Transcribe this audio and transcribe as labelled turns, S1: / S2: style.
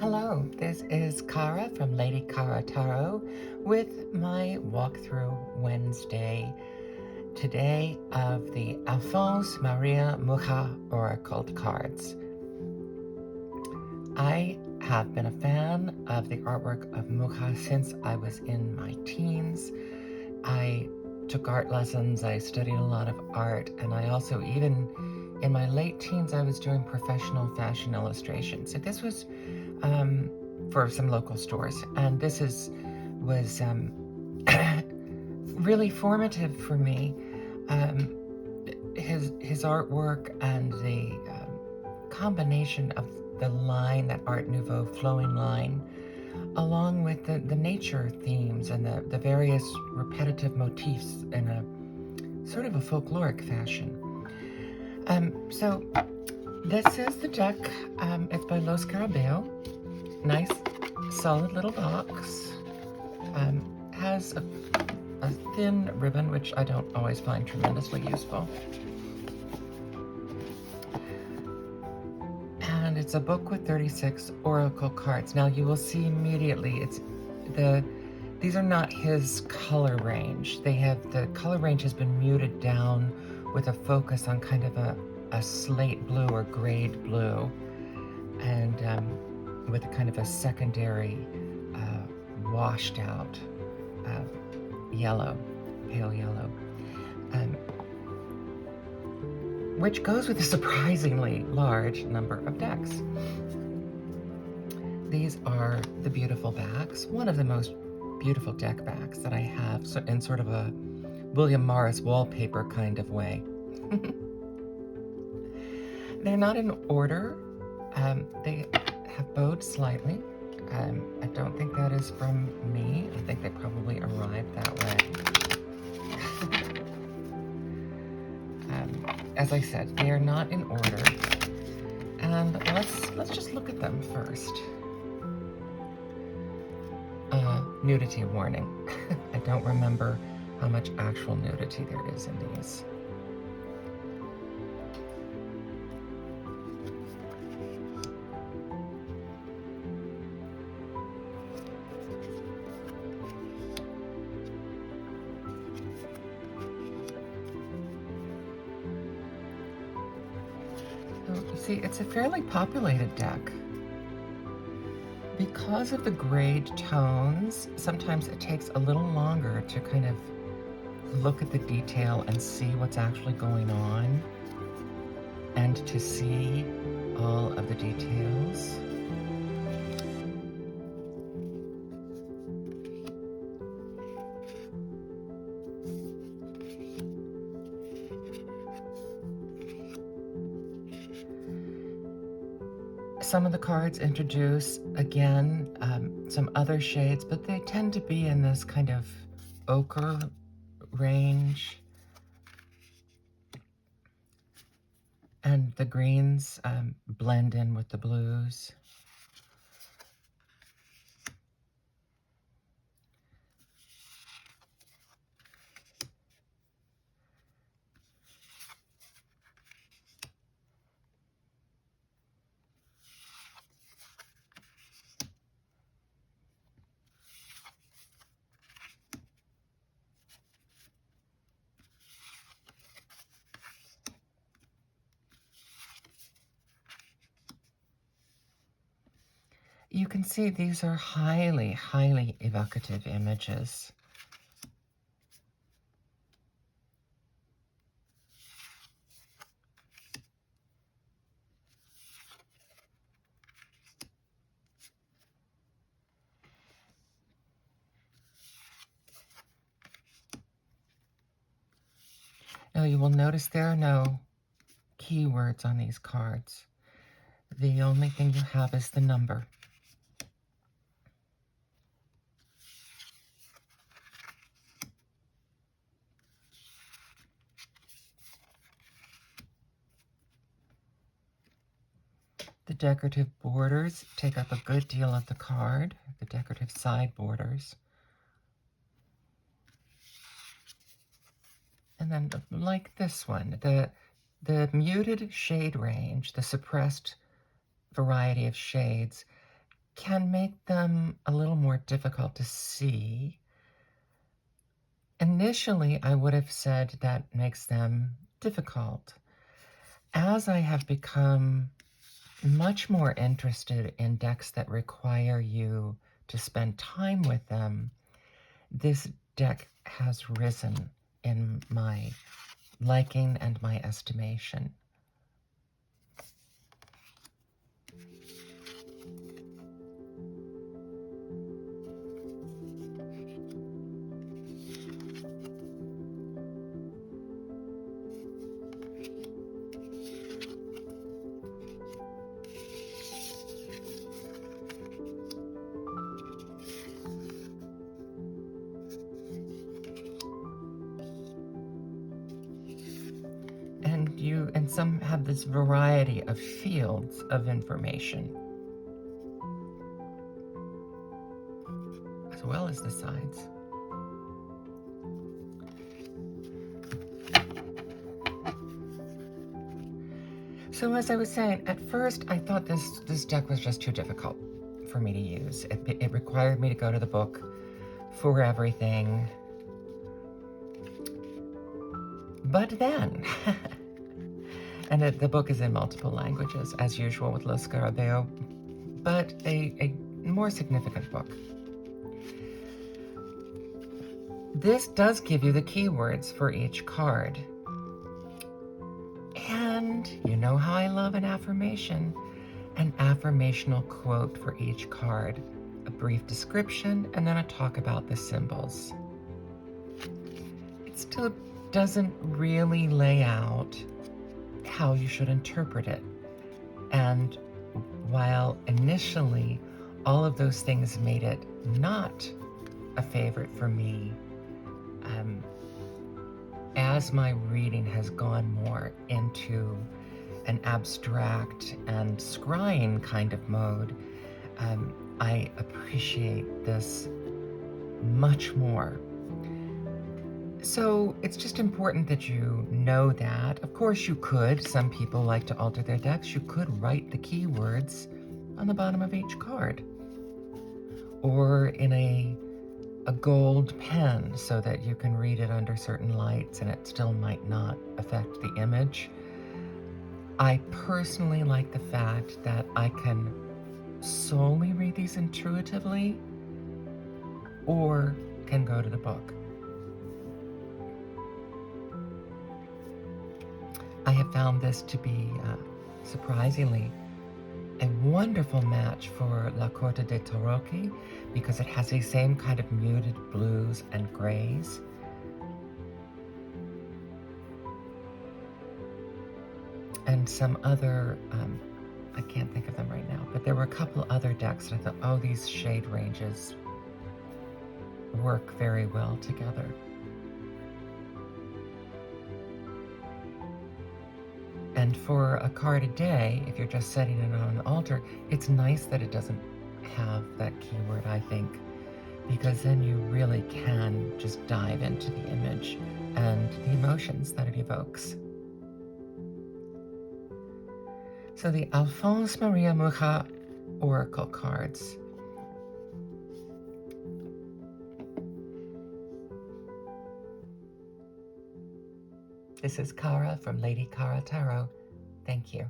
S1: Hello, this is Cara from Lady Cara Tarot with my walkthrough Wednesday today of the Alphons Maria Mucha Oracle cards. I have been a fan of the artwork of Mucha since I was in my teens. I took art lessons, I studied a lot of art, and I also, even in my late teens, I was doing professional fashion illustration. So this was for some local stores, and this was really formative for me. His artwork and the combination of the line, that Art Nouveau flowing line, along with the nature themes and the various repetitive motifs in a sort of a folkloric fashion. So this is the deck. It's by Los Carabeo. Nice, solid little box. Has a thin ribbon, which I don't always find tremendously useful. And it's a book with 36 oracle cards. Now you will see immediately these are not his color range. The color range has been muted down with a focus on kind of a slate blue or grade blue, and with a kind of a secondary washed out yellow, pale yellow, which goes with a surprisingly large number of decks. These are the beautiful backs, one of the most beautiful deck backs that I have, in sort of a William Morris wallpaper kind of way. They're not in order. They have bowed slightly. I don't think that is from me. I think they probably arrived that way. As I said, they are not in order. And let's just look at them first. Nudity warning. I don't remember how much actual nudity there is in these. So you see, it's a fairly populated deck. Because of the grade tones, sometimes it takes a little longer to kind of look at the detail and see what's actually going on, and to see all of the details. Some of the cards introduce, again, some other shades, but they tend to be in this kind of ochre range. And the greens blend in with the blues. You can see these are highly, highly evocative images. Now you will notice there are no keywords on these cards. The only thing you have is the number. The decorative borders take up a good deal of the card, the decorative side borders. And then like this one, the muted shade range, the suppressed variety of shades, can make them a little more difficult to see. Initially, I would have said that makes them difficult. As I have become much more interested in decks that require you to spend time with them, this deck has risen in my liking and my estimation. And some have this variety of fields of information, as well as the sides. So as I was saying, at first I thought this deck was just too difficult for me to use. It required me to go to the book for everything. But then, and the book is in multiple languages, as usual with Lo Scarabeo, but a more significant book. This does give you the keywords for each card. And you know how I love an affirmation. An affirmational quote for each card, a brief description, and then a talk about the symbols. It still doesn't really lay out how you should interpret it. And while initially all of those things made it not a favorite for me, as my reading has gone more into an abstract and scrying kind of mode, I appreciate this much more. So it's just important that you know that. Of course you could, some people like to alter their decks, you could write the keywords on the bottom of each card, or in a gold pen so that you can read it under certain lights and it still might not affect the image. I personally like the fact that I can solely read these intuitively or can go to the book. I have found this to be surprisingly a wonderful match for La Corte de Tarocchi because it has the same kind of muted blues and grays. And some other, I can't think of them right now, but there were a couple other decks that I thought, oh, these shade ranges work very well together. And for a card a day, if you're just setting it on an altar, it's nice that it doesn't have that keyword, I think, because then you really can just dive into the image and the emotions that it evokes. So the Alphons Maria Mucha Oracle cards. This is Cara from Lady Cara Tarot. Thank you.